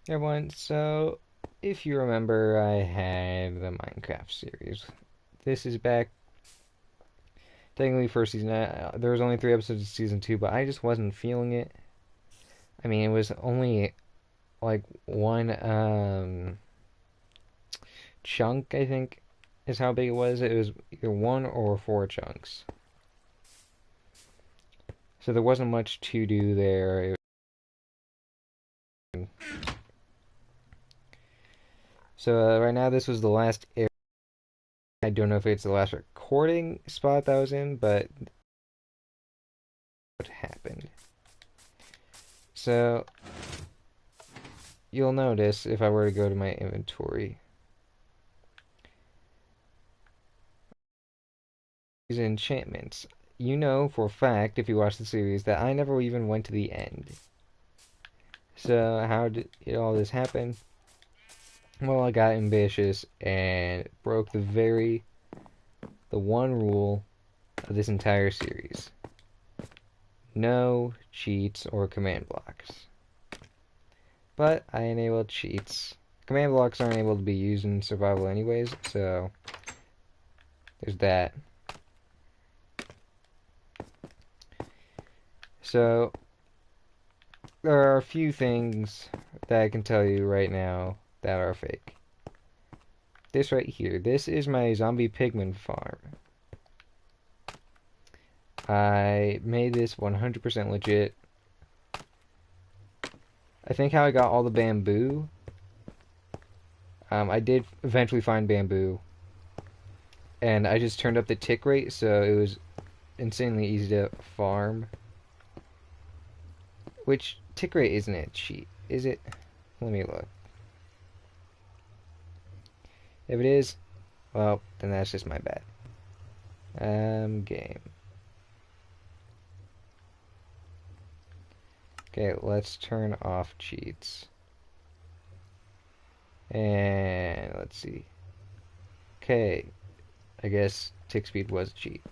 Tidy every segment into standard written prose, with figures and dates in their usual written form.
Hey everyone, so if you remember, I had the Minecraft series. This is back technically first season. There was only 3 episodes of season 2, but I just wasn't feeling it. I mean, it was only like one chunk, I think, is how big it was. It was either 1 or 4 chunks, so there wasn't much to do there. So right now, this was the last. I don't know if it's the last recording spot that I was in, but what happened? So you'll notice if I were to go to my inventory, these enchantments. You know for a fact, if you watch the series, that I never even went to the end. So how did all this happen? Well, I got ambitious and broke the one rule of this entire series. No cheats or command blocks. But I enabled cheats. Command blocks aren't able to be used in survival anyways, so there's that. So there are a few things that I can tell you right now that are fake. This right here, this is my zombie pigman farm. I made this 100% legit. I think how I got all the bamboo, I did eventually find bamboo, and I just turned up the tick rate so it was insanely easy to farm. Which tick rate isn't a cheat, is it? Let me look. If it is, well, then that's just my bad. Game. Okay, let's turn off cheats. And let's see. Okay, I guess tick speed was a cheat.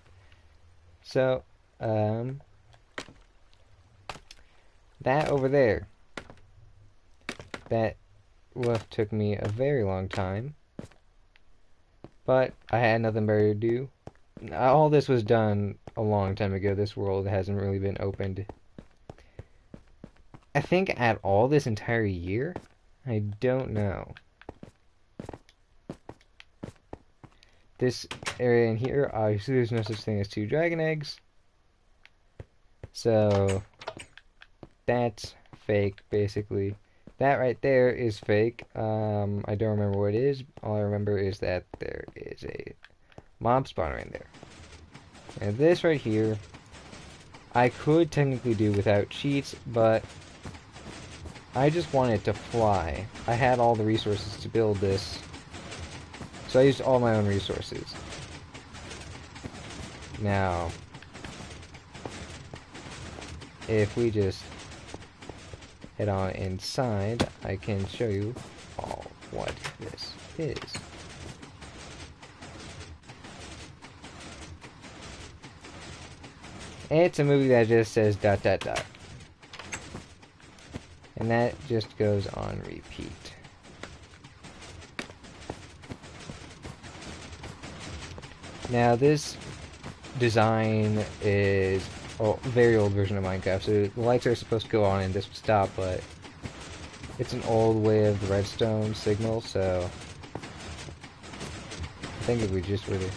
So, that over there, that took me a very long time, but I had nothing better to do. All this was done a long time ago. This world hasn't really been opened, I think, at all this entire year. I don't know. This area in here, obviously there's no such thing as 2 dragon eggs. So that's fake, basically. That right there is fake. I don't remember what it is. All I remember is that there is a mob spawner in there. And this right here, I could technically do without cheats, but I just wanted to fly. I had all the resources to build this, so I used all my own resources. Now, if we just head on inside, I can show you all what this is. It's a movie that just says ... And that just goes on repeat. Now this design is a very old version of Minecraft, so the lights are supposed to go on and this would stop, but it's an old way of the redstone signal, so I think if we just were to...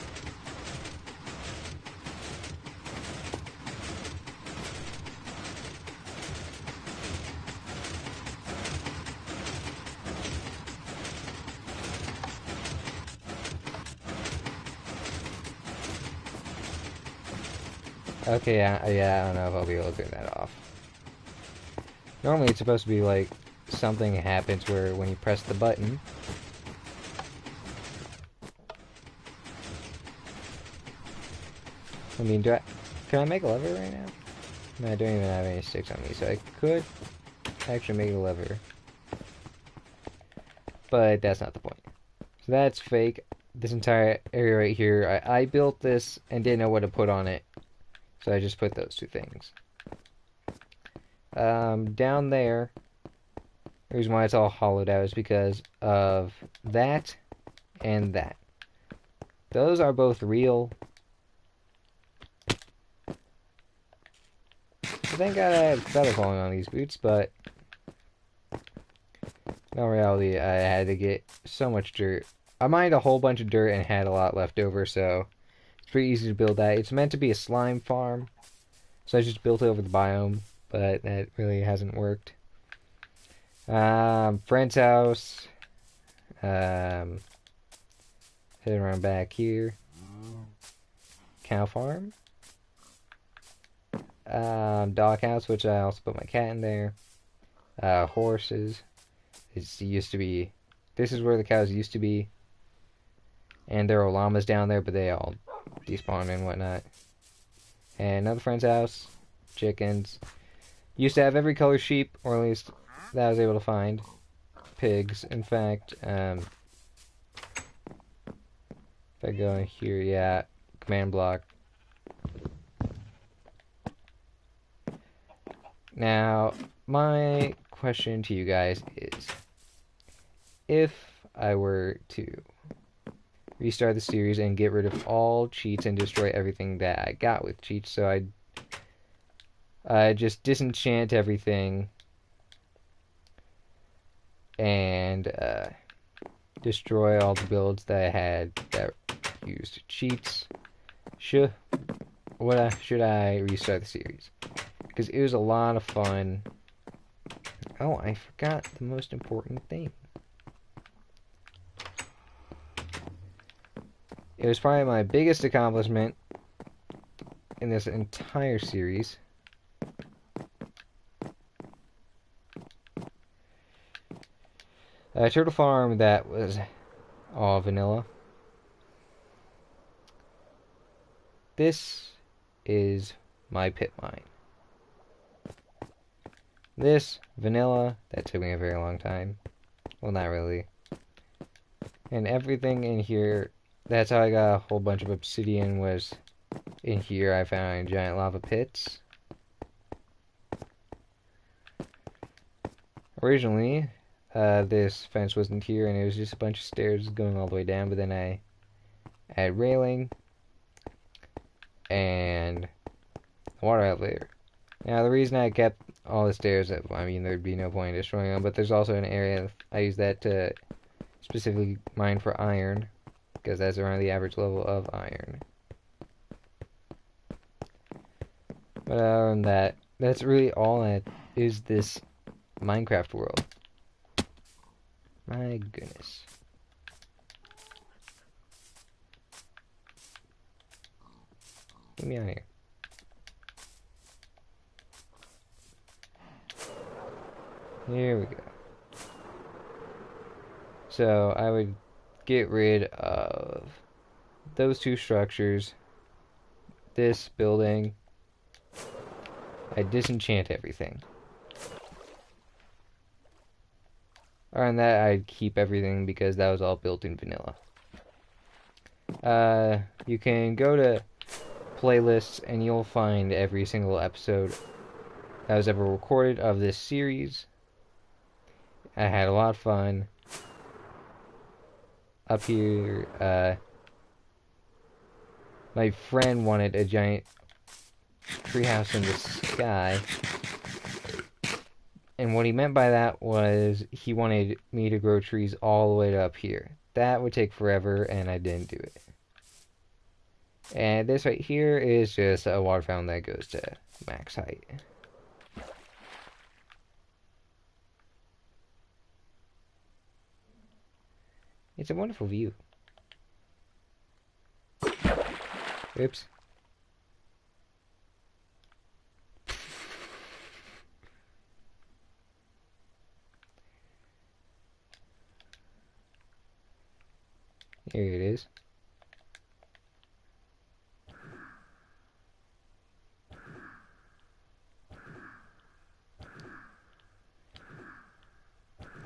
Okay, yeah, I don't know if I'll be able to turn that off. Normally it's supposed to be like something happens where when you press the button, I mean, can I make a lever right now? No, I don't even have any sticks on me, so I could actually make a lever. But that's not the point. So that's fake. This entire area right here, I built this and didn't know what to put on it. So I just put those 2 things. Down there's The reason why it's all hollowed out is because of that and that. Those are both real. I thank God I have feather falling on these boots, but in reality, I had to get so much dirt. I mined a whole bunch of dirt and had a lot left over, so it's pretty easy to build that. It's meant to be a slime farm, so I just built it over the biome, but that really hasn't worked. Friend's house. Heading around back here. Cow farm. Dog house, which I also put my cat in there. Horses. It used to be. This is where the cows used to be. And there are llamas down there, but they all despawned and whatnot. And another friend's house. Chickens. Used to have every color sheep, or at least that I was able to find. Pigs, in fact. If I go in here, yeah, command block. Now, my question to you guys is, if I were to restart the series and get rid of all cheats and destroy everything that I got with cheats, so I just disenchant everything and destroy all the builds that I had that used cheats. Should I restart the series? Because it was a lot of fun. Oh, I forgot the most important thing. It was probably my biggest accomplishment in this entire series. A turtle farm that was all vanilla. This is my pit mine. This, vanilla, that took me a very long time. Well, not really. And everything in here, that's how I got a whole bunch of obsidian, was in here I found giant lava pits. Originally, this fence wasn't here, and it was just a bunch of stairs going all the way down, but then I added railing and a water elevator. Now, the reason I kept all the stairs, I mean, there'd be no point in destroying them, but there's also an area, I use that to specifically mine for iron, because that's around the average level of iron. But other than that, that's really all that is this Minecraft world. My goodness. Get me out of here. Here we go. So I would get rid of those two structures, this building. I disenchant everything. Other than that, I'd keep everything because that was all built in vanilla. You can go to playlists and you'll find every single episode that was ever recorded of this series. I had a lot of fun. Up here, my friend wanted a giant treehouse in the sky. And what he meant by that was he wanted me to grow trees all the way up here. That would take forever, and I didn't do it. And this right here is just a water fountain that goes to max height. It's a wonderful view. Oops. Here it is.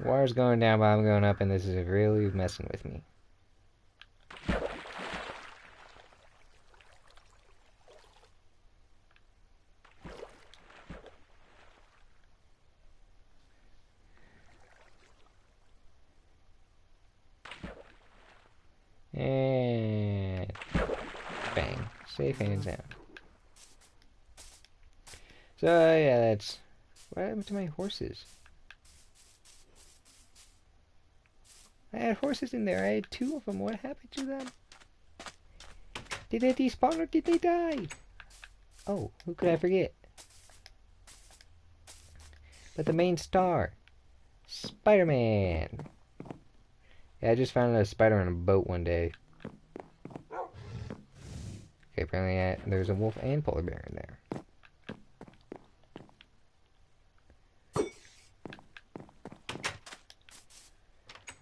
Water's going down, but I'm going up, and this is really messing with me. And bang. Safe hands down. So, yeah, that's... What happened to my horses? I had horses in there. I had 2 of them. What happened to them? Did they despawn or did they die? Oh, who could I forget? But the main star. Spider-Man. Yeah, I just found a spider on a boat one day. Okay, apparently there's a wolf and polar bear in there.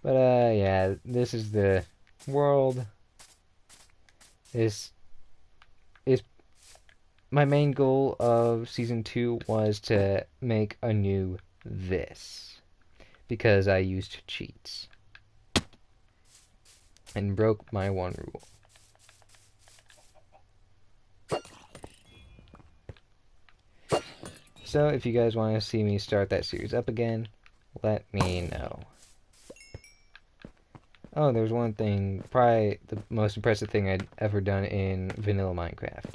But, yeah, this is the world. This is my main goal of Season 2 was to make a new this. Because I used cheats. And broke my one rule. So, if you guys want to see me start that series up again, let me know. Oh, there's one thing, probably the most impressive thing I'd ever done in vanilla Minecraft.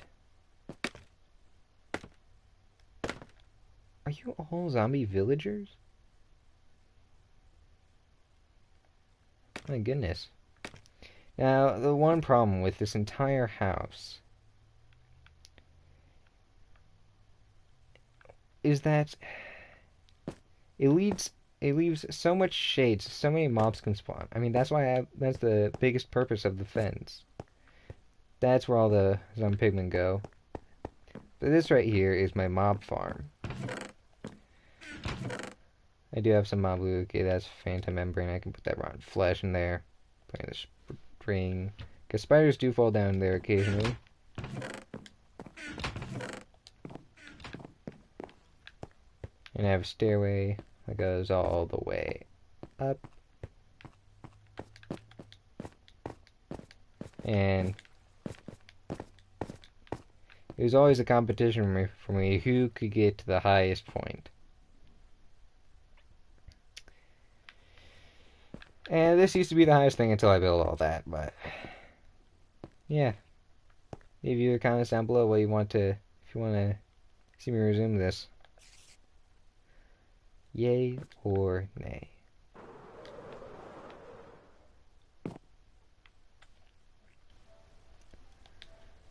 Are you all zombie villagers? My goodness. Now, the one problem with this entire house is that it leaves so much shade, so many mobs can spawn. I mean, that's the biggest purpose of the fence. That's where all the zombie pigmen go. So this right here is my mob farm. I do have some mob loot. Okay, that's phantom membrane. I can put that rotten flesh in there. Put in the spring. Because spiders do fall down there occasionally. And I have a stairway that goes all the way up. And it was always a competition for me who could get to the highest point. And this used to be the highest thing until I built all that, but yeah. Leave your comments down below what you want to, if you want to see me resume this. Yay or nay.